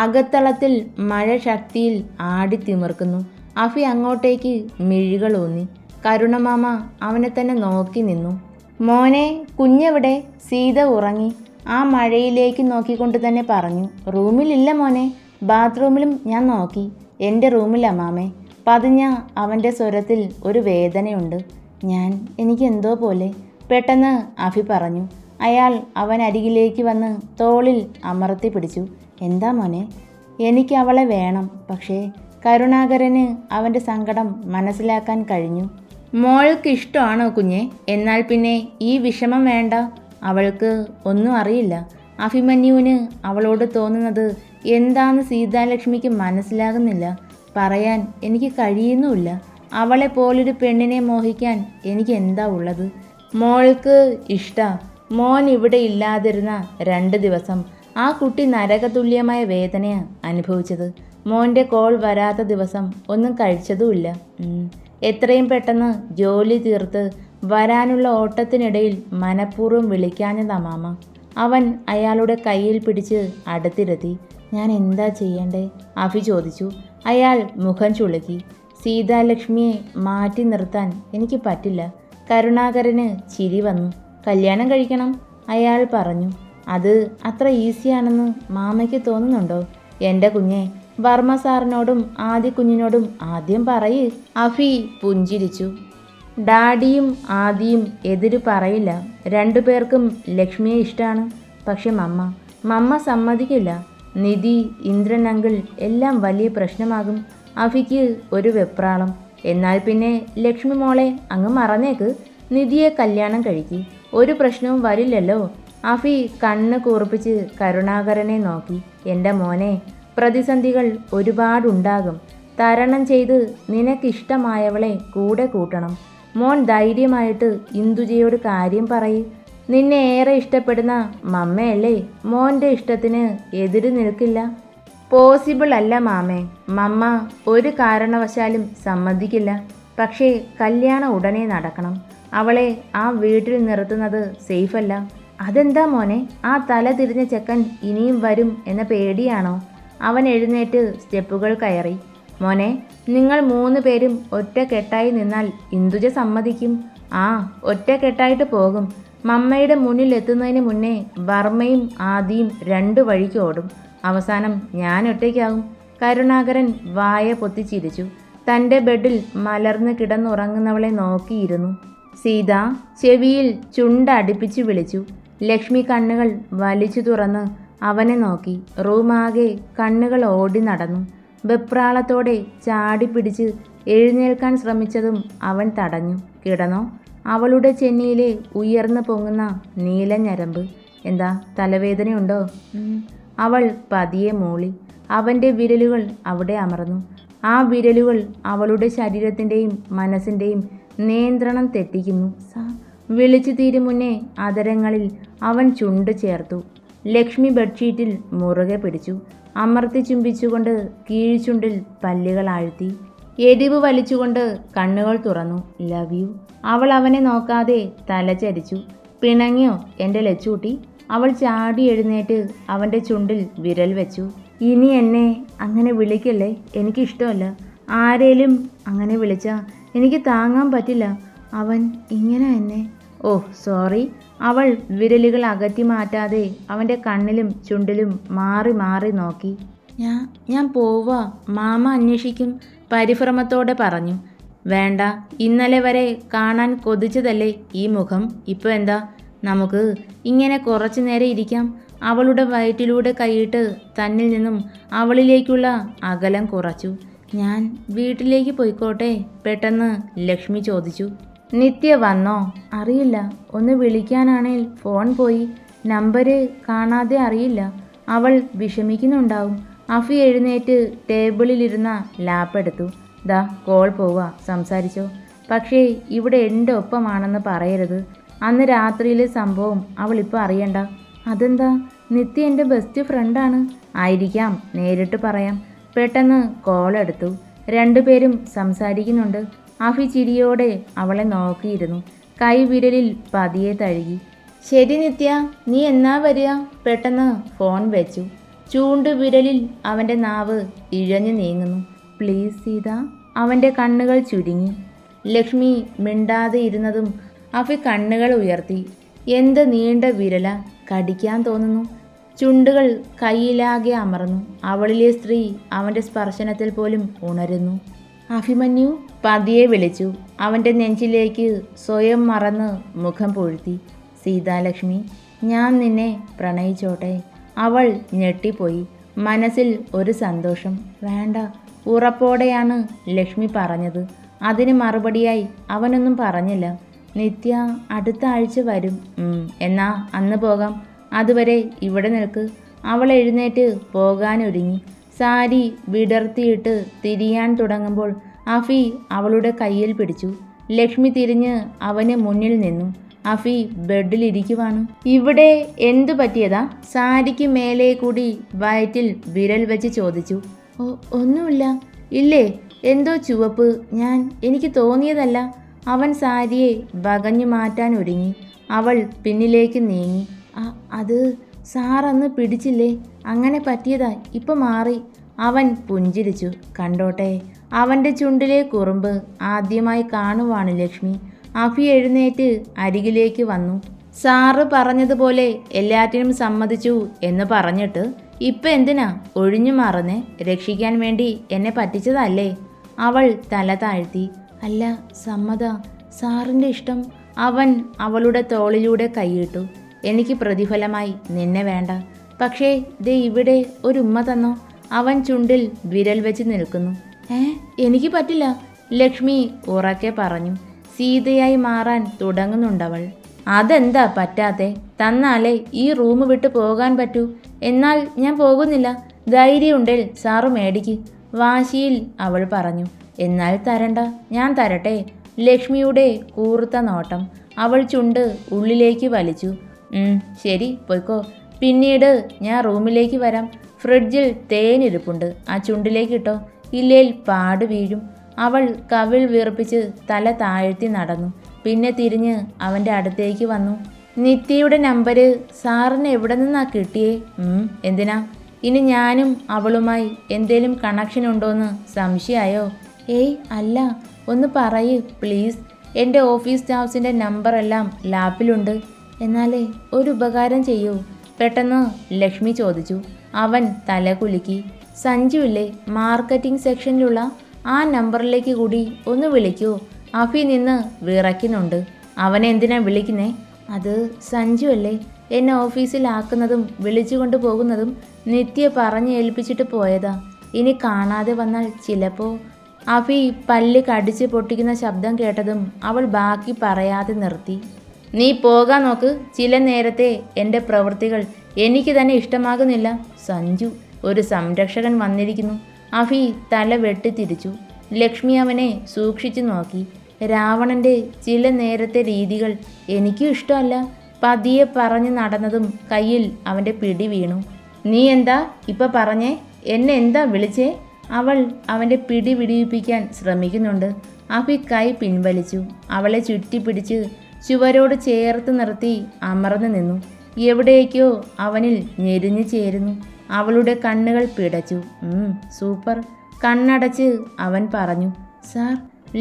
അകത്തളത്തിൽ മഴ ശക്തിയിൽ ആടിത്തിമിർക്കുന്നു. അഫി അങ്ങോട്ടേക്ക് മിഴികളൂന്നി. കരുണമാമ അവനെ തന്നെ നോക്കി നിന്നു. മോനെ, കുഞ്ഞെവിടെ? സീത ഉറങ്ങി. ആ മഴയിലേക്ക് നോക്കിക്കൊണ്ട് തന്നെ പറഞ്ഞു. റൂമിലില്ല മോനെ, ബാത്റൂമിലും ഞാൻ നോക്കി. എൻ്റെ റൂമിലാ മാമേ. പതിഞ്ഞ അവൻ്റെ സ്വരത്തിൽ ഒരു വേദനയുണ്ട്. എനിക്ക് എന്തോ പോലെ പെട്ടെന്ന് അഫി പറഞ്ഞു. അയാൾ അവൻ അരികിലേക്ക് വന്ന് തോളിൽ അമർത്തി പിടിച്ചു. എന്താ മോനെ? എനിക്ക് അവളെ വേണം. പക്ഷേ കരുണാകരന് അവൻ്റെ സങ്കടം മനസ്സിലാക്കാൻ കഴിഞ്ഞു. മോൾക്ക് ഇഷ്ടമാണോ കുഞ്ഞെ? എന്നാൽ പിന്നെ ഈ വിഷമം വേണ്ട. അവൾക്ക് ഒന്നും അറിയില്ല. അഭിമന്യുവിന് അവളോട് തോന്നുന്നത് എന്താന്ന് സീതാലക്ഷ്മിക്ക് മനസ്സിലാകുന്നില്ല. പറയാൻ എനിക്ക് കഴിയുന്നുമില്ല. അവളെ പോലൊരു പെണ്ണിനെ മോഹിക്കാൻ എനിക്ക് എന്താ ഉള്ളത്? മോൾക്ക് ഇഷ്ടാ. മോൻ ഇവിടെ ഇല്ലാതിരുന്ന 2 ദിവസം ആ കുട്ടി നരകതുല്യമായ വേദനയാണ് അനുഭവിച്ചത്. മോൻ്റെ കോൾ വരാത്ത ദിവസം ഒന്നും കഴിച്ചതുമില്ല. എത്രയും പെട്ടെന്ന് ജോലി തീർത്ത് വരാനുള്ള ഓട്ടത്തിനിടയിൽ മനഃപൂർവ്വം വിളിക്കാഞ്ഞതാ മാമ. അവൻ അയാളുടെ കയ്യിൽ പിടിച്ച് അടുത്തിരുത്തി. ഞാൻ എന്താ ചെയ്യണ്ടേ? അഫി ചോദിച്ചു. അയാൾ മുഖം ചുളുക്കി. സീതാലക്ഷ്മിയെ മാറ്റി നിർത്താൻ എനിക്ക് പറ്റില്ല. കരുണാകരന് ചിരി വന്നു. കല്യാണം കഴിക്കണം, അയാൾ പറഞ്ഞു. അത് അത്ര ഈസിയാണെന്ന് മാമയ്ക്ക് തോന്നുന്നുണ്ടോ? എൻ്റെ കുഞ്ഞെ, വർമ്മ സാറിനോടും ആദ്യ കുഞ്ഞിനോടും ആദ്യം പറയ്. അഫി പുഞ്ചിരിച്ചു. ഡാഡിയും ആദിയും എതിര് പറയില്ല. 2 പേർക്കും ലക്ഷ്മിയെ ഇഷ്ടമാണ്. പക്ഷെ മമ്മ സമ്മതിക്കില്ല. നിധി, ഇന്ദ്രൻ അങ്കിൾ എല്ലാം വലിയ പ്രശ്നമാകും. അഫിക്ക് ഒരു വെപ്രാളം. എന്നാൽ പിന്നെ ലക്ഷ്മി മോളെ അങ്ങ് മറന്നേക്ക്. നിധിയെ കല്യാണം കഴിക്കി. ഒരു പ്രശ്നവും വരില്ലല്ലോ. അഫി കണ്ണ് കൂർപ്പിച്ച് കരുണാകരനെ നോക്കി. എൻ്റെ മോനെ, പ്രതിസന്ധികൾ ഒരുപാടുണ്ടാകും. തരണം ചെയ്ത് നിനക്കിഷ്ടമായവളെ കൂടെ കൂട്ടണം. മോൻ ധൈര്യമായിട്ട് ഇന്ദുജയോട് കാര്യം പറയ്. നിന്നെ ഏറെ ഇഷ്ടപ്പെടുന്ന മമ്മയല്ലേ. മോൻ്റെ ഇഷ്ടത്തിന് എതിര് നിൽക്കില്ല. പോസിബിൾ അല്ല മാമേ. മമ്മ ഒരു കാരണവശാലും സമ്മതിക്കില്ല. പക്ഷേ കല്യാണം ഉടനെ നടക്കണം. അവളെ ആ വീട്ടിൽ നിർത്തുന്നത് സേഫല്ല. അതെന്താ മോനെ? ആ തല തിരിഞ്ഞ ചെക്കൻ ഇനിയും വരും എന്ന പേടിയാണോ? അവൻ എഴുന്നേറ്റ് സ്റ്റെപ്പുകൾ കയറി. മോനെ, നിങ്ങൾ 3 പേരും ഒറ്റക്കെട്ടായി നിന്നാൽ ഇന്ദുജ സമ്മതിക്കും. ഒറ്റക്കെട്ടായിട്ട് പോകും. മമ്മയുടെ മുന്നിൽ എത്തുന്നതിന് മുന്നേ വർമ്മയും ആദിയും 2 വഴിക്ക് ഓടും. അവസാനം ഞാൻ ഒറ്റയ്ക്കാകും. കരുണാകരൻ വായ പൊത്തിച്ചിരിച്ചു. തൻ്റെ ബെഡിൽ മലർന്ന് കിടന്നുറങ്ങുന്നവളെ നോക്കിയിരുന്നു. സീത ചെവിയിൽ ചുണ്ടടിപ്പിച്ച് വിളിച്ചു. ലക്ഷ്മി കണ്ണുകൾ വലിച്ചു തുറന്ന് അവനെ നോക്കി. റൂമാകെ കണ്ണുകൾ ഓടി നടന്നു. വെപ്രാളത്തോടെ ചാടിപ്പിടിച്ച് എഴുന്നേൽക്കാൻ ശ്രമിച്ചതും അവൻ തടഞ്ഞു. കിടന്നോ? അവളുടെ ചെന്നിയിലെ ഉയർന്നു പൊങ്ങുന്ന നീലഞ്ഞരമ്പ്. എന്താ, തലവേദനയുണ്ടോ? അവൾ പതിയെ മൂളി. അവൻ്റെ വിരലുകൾ അവിടെ അമർന്നു. ആ വിരലുകൾ അവളുടെ ശരീരത്തിൻ്റെയും മനസ്സിൻ്റെയും നിയന്ത്രണം തെറ്റിക്കുന്നു. വിളിച്ചു തീരും മുന്നേ അതരങ്ങളിൽ അവൻ ചുണ്ട് ചേർത്തു. ലക്ഷ്മി ബെഡ്ഷീറ്റിൽ മുറുകെ പിടിച്ചു. അമർത്തി ചുംബിച്ചുകൊണ്ട് കീഴ്ചുണ്ടിൽ പല്ലുകൾ ആഴ്ത്തി. എരിവ് വലിച്ചുകൊണ്ട് കണ്ണുകൾ തുറന്നു. Love you. അവൾ അവനെ നോക്കാതെ തലചരിച്ചു. പിണങ്ങിയോ എൻ്റെ ലച്ചൂട്ടി? അവൾ ചാടി എഴുന്നേറ്റ് അവൻ്റെ ചുണ്ടിൽ വിരൽ വെച്ചു. ഇനി എന്നെ അങ്ങനെ വിളിക്കല്ലേ. എനിക്കിഷ്ടമല്ല. ആരേലും അങ്ങനെ വിളിച്ചാൽ എനിക്ക് താങ്ങാൻ പറ്റില്ല. അവൻ ഇങ്ങനെ എന്നെ. സോറി. അവൾ വിരലുകൾ അകറ്റി മാറ്റാതെ അവൻ്റെ കണ്ണിലും ചുണ്ടിലും മാറി മാറി നോക്കി. ഞാൻ പോവാ. മാമ അന്വേഷിക്കും, പരിഭ്രമത്തോടെ പറഞ്ഞു. വേണ്ട, ഇന്നലെ വരെ കാണാൻ കൊതിച്ചതല്ലേ ഈ മുഖം. ഇപ്പോൾ എന്താ? നമുക്ക് ഇങ്ങനെ കുറച്ചു നേരം ഇരിക്കാം. അവളുടെ വയറ്റിലൂടെ കൈയിട്ട് തന്നിൽ നിന്നും അവളിലേക്കുള്ള അകലം കുറച്ചു. ഞാൻ വീട്ടിലേക്ക് പോയിക്കോട്ടെ? പെട്ടെന്ന് ലക്ഷ്മി ചോദിച്ചു. നിത്യ വന്നോ? അറിയില്ല. ഒന്ന് വിളിക്കാനാണേൽ ഫോൺ പോയി. നമ്പര് കാണാതെ അറിയില്ല. അവൾ വിഷമിക്കുന്നുണ്ടാവും. അഫി എഴുന്നേറ്റ് ടേബിളിലിരുന്ന ലാപ്പ് എടുത്തു. ദാ കോൾ പോവാ, സംസാരിച്ചോ. പക്ഷേ ഇവിടെ എൻ്റെ ഒപ്പമാണെന്ന് പറയരുത്. അന്ന് രാത്രിയിലെ സംഭവം അവളിപ്പോൾ അറിയണ്ട. അതെന്താ? നിത്യ എൻ്റെ ബെസ്റ്റ് ഫ്രണ്ടാണ്. ആയിരിക്കാം, നേരിട്ട് പറയാം. പെട്ടെന്ന് കോൾ എടുത്തു. 2 പേരും സംസാരിക്കുന്നുണ്ട്. അഫി ചിരിയോടെ അവളെ നോക്കിയിരുന്നു. കൈവിരലിൽ പതിയെ തഴുകി. ശരി നിത്യ, നീ എന്നാ വരിക? പെട്ടെന്ന് ഫോൺ വെച്ചു. ചൂണ്ടുവിരലിൽ അവൻ്റെ നാവ് ഇഴഞ്ഞു നീങ്ങുന്നു. പ്ലീസ് സീത. അവൻ്റെ കണ്ണുകൾ ചുരുങ്ങി. ലക്ഷ്മി മിണ്ടാതെ ഇരുന്നതും അഫി കണ്ണുകൾ ഉയർത്തി. എന്ത് നീണ്ട വിരല, കടിക്കാൻ തോന്നുന്നു. ചുണ്ടുകൾ കയ്യിലാകെ അമർന്നു. അവളിലെ സ്ത്രീ അവൻ്റെ സ്പർശനത്തിൽ പോലും ഉണരുന്നു. അഭിമന്യു പതിയെ വിളിച്ചു. അവൻ്റെ നെഞ്ചിലേക്ക് സ്വയം മറന്ന് മുഖം പൊഴുത്തി. സീതാലക്ഷ്മി, ഞാൻ നിന്നെ പ്രണയിച്ചോട്ടെ. അവൾ ഞെട്ടിപ്പോയി. മനസ്സിൽ ഒരു സന്തോഷം. വേണ്ട, ഉറപ്പോടെയാണ് ലക്ഷ്മി പറഞ്ഞത്. അതിന് മറുപടിയായി അവനൊന്നും പറഞ്ഞില്ല. നിത്യ അടുത്ത ആഴ്ച വരും. എന്നാ അന്ന് പോകാം. അതുവരെ ഇവിടെ നിൽക്ക്. അവൾ എഴുന്നേറ്റ് പോകാനൊരുങ്ങി. സാരി വിടർത്തിയിട്ട് തിരിയാൻ തുടങ്ങുമ്പോൾ അഫി അവളുടെ കയ്യിൽ പിടിച്ചു. ലക്ഷ്മി തിരിഞ്ഞ് അവന് മുന്നിൽ നിന്നു. അഫി ബെഡിലിരിക്കുവാണ്. ഇവിടെ എന്തു പറ്റിയതാ? സാരിക്ക് മേലെ കൂടി വയറ്റിൽ വിരൽ വെച്ച് ചോദിച്ചു. ഒന്നുമില്ല. ഇല്ലേ? എന്തോ ചുവപ്പ്. എനിക്ക് തോന്നിയതല്ല. അവൻ സാരിയെ വകഞ്ഞു മാറ്റാൻ ഒരുങ്ങി. അവൾ പിന്നിലേക്ക് നീങ്ങി. അത് സാറന്ന് പിടിച്ചില്ലേ? അങ്ങനെ പറ്റിയതാ. ഇപ്പം മാറി. അവൻ പുഞ്ചിരിച്ചു. കണ്ടോട്ടെ. അവൻ്റെ ചുണ്ടിലെ കുറുമ്പ് ആദ്യമായി കാണുവാണ് ലക്ഷ്മി. അഫി എഴുന്നേറ്റ് അരികിലേക്ക് വന്നു. സാറ് പറഞ്ഞതുപോലെ എല്ലാറ്റിനും സമ്മതിച്ചു എന്ന് പറഞ്ഞിട്ട് ഇപ്പം എന്തിനാ ഒഴിഞ്ഞു മാറുന്നേ? രക്ഷിക്കാൻ വേണ്ടി എന്നെ പറ്റിച്ചതല്ലേ? അവൾ തല താഴ്ത്തി. അല്ല, സമ്മത. സാറിൻ്റെ ഇഷ്ടം. അവൻ അവളുടെ തോളിലൂടെ കൈയിട്ടു. എനിക്ക് പ്രതിഫലമായി നിന്നെ വേണ്ട. പക്ഷേ ദേ ഇവിടെ ഒരു ഉമ്മ തന്നോ. അവൻ ചുണ്ടിൽ വിരൽ വെച്ച് നിൽക്കുന്നു. എനിക്ക് പറ്റില്ല, ലക്ഷ്മി ഉറക്കെ പറഞ്ഞു. സീതയായി മാറാൻ തുടങ്ങുന്നുണ്ടവൾ. അതെന്താ പറ്റാത്തെ? തന്നാലേ ഈ റൂം വിട്ട് പോകാൻ പറ്റൂ. എന്നാൽ ഞാൻ പോകുന്നില്ല. ധൈര്യമുണ്ടേൽ സാറ് മേടിക്ക്. വാശിയിൽ അവൾ പറഞ്ഞു. എന്നാൽ തരണ്ട, ഞാൻ തരട്ടെ. ലക്ഷ്മിയുടെ കൂർത്ത നോട്ടം. അവൾ ചുണ്ട് ഉള്ളിലേക്ക് വലിച്ചു. ശരി, പൊയ്ക്കോ. പിന്നീട് ഞാൻ റൂമിലേക്ക് വരാം. ഫ്രിഡ്ജിൽ തേനിരിപ്പുണ്ട്. ആ ചുണ്ടിലേക്ക് ഇട്ടോ. ഇല്ലേൽ പാട് വീഴും. അവൾ കവിൾ വീർപ്പിച്ച് തല താഴ്ത്തി നടന്നു. പിന്നെ തിരിഞ്ഞ് അവൻ്റെ അടുത്തേക്ക് വന്നു. നിത്യയുടെ നമ്പര് സാറിന് എവിടെ നിന്നാ കിട്ടിയേ? എന്തിനാ? ഇനി ഞാനും അവളുമായി എന്തേലും കണക്ഷൻ ഉണ്ടോയെന്ന് സംശയമായോ? അല്ല, ഒന്ന് പറയ് പ്ലീസ്. എൻ്റെ ഓഫീസ് സ്റ്റാഫ്സിൻ്റെ നമ്പറെല്ലാം ലാപ്പിലുണ്ട്. എന്നാലേ ഒരു ഉപകാരം ചെയ്യൂ. പെട്ടെന്ന് ലക്ഷ്മി ചോദിച്ചു. അവൻ തല കുലുക്കി. സഞ്ജുവില്ലേ, മാർക്കറ്റിംഗ് സെക്ഷനിലുള്ള ആ നമ്പറിലേക്ക് കൂടി ഒന്ന് വിളിക്കൂ. അഫി നിന്ന് വിറയ്ക്കുന്നുണ്ട്. അവനെ എന്തിനാ വിളിക്കുന്നേ? അത് സഞ്ജു അല്ലേ എന്നെ ഓഫീസിലാക്കുന്നതും വിളിച്ചുകൊണ്ട് പോകുന്നതും. നിത്യ പറഞ്ഞ് ഏൽപ്പിച്ചിട്ട് പോയതാ. ഇനി കാണാതെ വന്നാൽ ചിലപ്പോൾ. അഫി പല്ല് കടിച്ച് പൊട്ടിക്കുന്ന ശബ്ദം കേട്ടതും അവൾ ബാക്കി പറയാതെ നിർത്തി. നീ പോകാൻ നോക്ക്. ചില നേരത്തെ എൻ്റെ പ്രവൃത്തികൾ എനിക്ക് തന്നെ ഇഷ്ടമാകുന്നില്ല. സഞ്ജു, ഒരു സംരക്ഷകൻ വന്നിരിക്കുന്നു. അഫി തല വെട്ടിത്തിരിച്ചു. ലക്ഷ്മി അവനെ സൂക്ഷിച്ചു നോക്കി. രാവണൻ്റെ ചില നേരത്തെ രീതികൾ എനിക്കും ഇഷ്ടമല്ല. പതിയെ പറഞ്ഞു നടന്നതും കയ്യിൽ അവൻ്റെ പിടി വീണു. നീ എന്താ ഇപ്പം പറഞ്ഞേ? എന്നെ എന്താ വിളിച്ചേ? അവൾ അവൻ്റെ പിടി വിടിയിപ്പിക്കാൻ ശ്രമിക്കുന്നുണ്ട്. അഫി കൈ പിൻവലിച്ചു. അവളെ ചുറ്റിപ്പിടിച്ച് ചുവരോട് ചേർത്ത് നിർത്തി അമർന്നു നിന്നു. എവിടേക്കോ അവനിൽ ഞെരിഞ്ഞു ചേരുന്നു. അവളുടെ കണ്ണുകൾ പിടച്ചു. സൂപ്പർ. കണ്ണടച്ച് അവൻ പറഞ്ഞു. സാർ.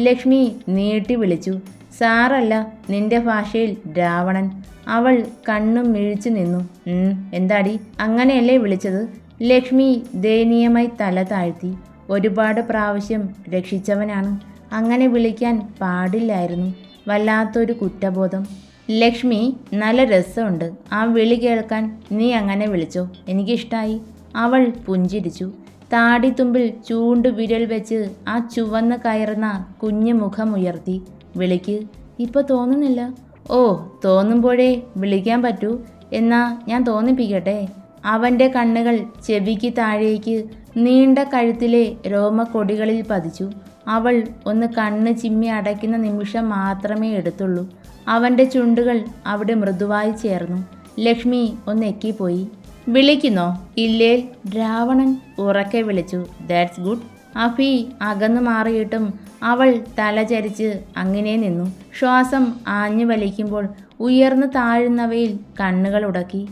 ലക്ഷ്മി നീട്ടി വിളിച്ചു. സാറല്ല, നിന്റെ ഭാഷയിൽ രാവണൻ. അവൾ കണ്ണും മിഴിച്ചു നിന്നു. എന്താടി, അങ്ങനെയല്ലേ വിളിച്ചത്? ലക്ഷ്മി ദയനീയമായി തല താഴ്ത്തി. ഒരുപാട് പ്രാവശ്യം രക്ഷിച്ചവനാണ്. അങ്ങനെ വിളിക്കാൻ പാടില്ലായിരുന്നു. വല്ലാത്തൊരു കുറ്റബോധം. ലക്ഷ്മി, നല്ല രസമുണ്ട്. ആ വിളി കേൾക്കാൻ. നീ അങ്ങനെ വിളിച്ചോ, എനിക്കിഷ്ടായി. അവൾ പുഞ്ചിരിച്ചു. താടിത്തുമ്പിൽ ചൂണ്ടു വിരൽ വെച്ച് ആ ചുവന്ന് കയറുന്ന കുഞ്ഞു മുഖം ഉയർത്തി. വിളിക്ക്. ഇപ്പോൾ തോന്നുന്നില്ല. തോന്നുമ്പോഴേ വിളിക്കാൻ പറ്റൂ. എന്നാ ഞാൻ തോന്നിപ്പിക്കട്ടെ. അവൻ്റെ കണ്ണുകൾ ചെവിക്ക് താഴേക്ക് നീണ്ട കഴുത്തിലെ രോമക്കൊടികളിൽ പതിച്ചു. അവൾ ഒന്ന് കണ്ണ് ചിമ്മി അടയ്ക്കുന്ന നിമിഷം മാത്രമേ എടുത്തുള്ളൂ. അവൻ്റെ ചുണ്ടുകൾ അവിടെ മൃദുവായി ചേർന്നു. ലക്ഷ്മി ഒന്ന് എക്കിപ്പോയി. വിളിക്കുന്നോ? ഇല്ലേൽ. രാവണൻ ഉറക്കെ വിളിച്ചു. That's good. അഫി അകന്നു മാറിയിട്ടും അവൾ തലചരിച്ച് അങ്ങനെ നിന്നു. ശ്വാസം ആഞ്ഞു വലിക്കുമ്പോൾ ഉയർന്നു താഴുന്നവയിൽ കണ്ണുകൾ ഉടക്കി.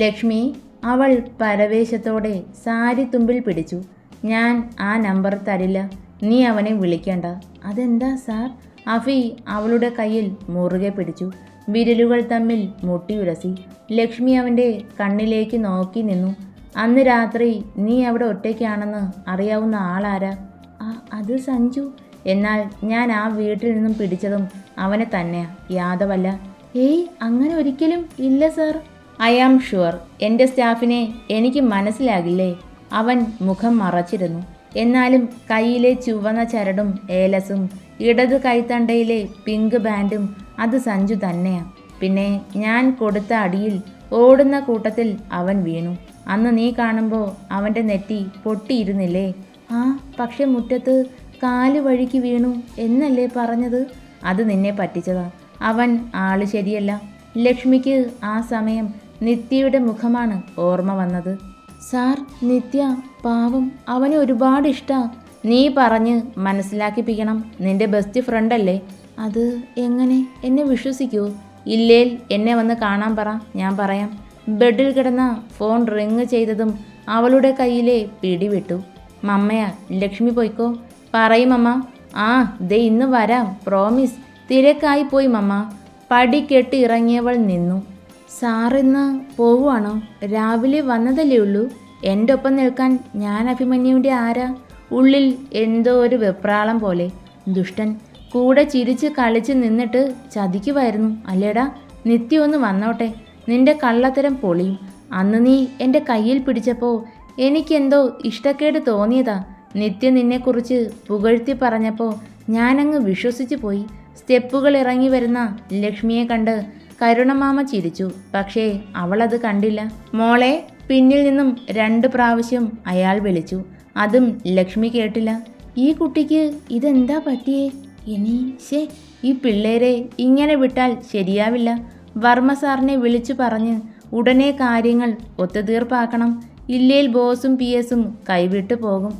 ലക്ഷ്മി, അവൾ പരവേശത്തോടെ സാരി തുമ്പിൽ പിടിച്ചു. ഞാൻ ആ നമ്പർ തരില്ല. നീ അവനെ വിളിക്കണ്ട. അതെന്താ സാർ? അഫി അവളുടെ കയ്യിൽ മുറുകെ പിടിച്ചു. വിരലുകൾ തമ്മിൽ മുട്ടിയുരസി. ലക്ഷ്മി അവൻ്റെ കണ്ണിലേക്ക് നോക്കി നിന്നു. അന്ന് രാത്രി നീ അവിടെ ഒറ്റയ്ക്കാണെന്ന് അറിയാവുന്ന ആളാരാ? അത് സഞ്ജു. എന്നാൽ ഞാൻ ആ വീട്ടിൽ നിന്നും പിടിച്ചതും അവനെ തന്നെയാ, യാദവല്ല. ഏയ്, അങ്ങനെ ഒരിക്കലും ഇല്ല സാർ. I am sure. എൻ്റെ സ്റ്റാഫിനെ എനിക്ക് മനസ്സിലാകില്ലേ? അവൻ മുഖം മറച്ചിരുന്നു. എന്നാലും കയ്യിലെ ചുവന്ന ചരടും ഏലസും ഇടത് കൈത്തണ്ടയിലെ പിങ്ക് ബാൻഡും അത് സഞ്ജു തന്നെയാ. പിന്നെ ഞാൻ കൊടുത്ത അടിയിൽ ഓടുന്ന കൂട്ടത്തിൽ അവൻ വീണു. അന്ന് നീ കാണുമ്പോൾ അവൻ്റെ നെറ്റി പൊട്ടിയിരുന്നില്ലേ? ആ, പക്ഷെ മുറ്റത്ത് കാല് വഴിക്ക് വീണു എന്നല്ലേ പറഞ്ഞത്? അത് നിന്നെ പറ്റിച്ചതാ. അവൻ ആള് ശരിയല്ല. ലക്ഷ്മിക്ക് ആ സമയം നിത്യയുടെ മുഖമാണ് ഓർമ്മ വന്നത്. സാർ, നിത്യ പാവം, അവന് ഒരുപാട് ഇഷ്ടാ. നീ പറഞ്ഞ് മനസ്സിലാക്കിപ്പിക്കണം. നിന്റെ ബെസ്റ്റ് ഫ്രണ്ടല്ലേ. അത് എങ്ങനെ? എന്നെ വിശ്വസിക്കൂ? ഇല്ലേൽ എന്നെ വന്ന് കാണാൻ പറ, ഞാൻ പറയാം. ബെഡിൽ കിടന്ന ഫോൺ റിങ് ചെയ്തതും അവളുടെ കയ്യിലെ പിടിവിട്ടു. മമ്മയാ, ലക്ഷ്മി പോയിക്കോ. പറയും അമ്മ. ആ, ദേ ഇന്ന് വരാം, പ്രോമിസ്. തിരക്കായി പോയി മമ്മ. പടി കെട്ടി ഇറങ്ങിയവൾ നിന്നു. സാറിന്ന് പോവുകയാണോ? രാവിലെ വന്നതല്ലേ ഉള്ളൂ. എൻ്റെ ഒപ്പം നിൽക്കാൻ ഞാൻ അഭിമന്യുവിൻ്റെ ആരാ? ഉള്ളിൽ എന്തോ ഒരു വെപ്രാളം പോലെ. ദുഷ്ടൻ. കൂടെ ചിരിച്ച് കളിച്ച് നിന്നിട്ട് ചതിക്കുമായിരുന്നു അല്ലേടാ? നിത്യ ഒന്ന് വന്നോട്ടെ, നിന്റെ കള്ളത്തരം പൊളിയും. അന്ന് നീ എൻ്റെ കയ്യിൽ പിടിച്ചപ്പോൾ എനിക്കെന്തോ ഇഷ്ടക്കേട് തോന്നിയതാ. നിത്യ നിന്നെക്കുറിച്ച് പുകഴ്ത്തി പറഞ്ഞപ്പോൾ ഞാനങ്ങ് വിശ്വസിച്ചു പോയി. സ്റ്റെപ്പുകൾ ഇറങ്ങി വരുന്ന ലക്ഷ്മിയെ കണ്ട് കരുണമാമ ചിരിച്ചു. പക്ഷേ അവളത് കണ്ടില്ല. മോളെ, പിന്നിൽ നിന്നും 2 പ്രാവശ്യം അയാൾ വിളിച്ചു. അതും ലക്ഷ്മി കേട്ടില്ല. ഈ കുട്ടിക്ക് ഇതെന്താ പറ്റിയേ? ഈ പിള്ളേരെ ഇങ്ങനെ വിട്ടാൽ ശരിയാവില്ല. വർമ്മ സാറിനെ വിളിച്ചു പറഞ്ഞ് ഉടനെ കാര്യങ്ങൾ ഒത്തുതീർപ്പാക്കണം. ഇല്ലേൽ ബോസും PS കൈവിട്ടു പോകും.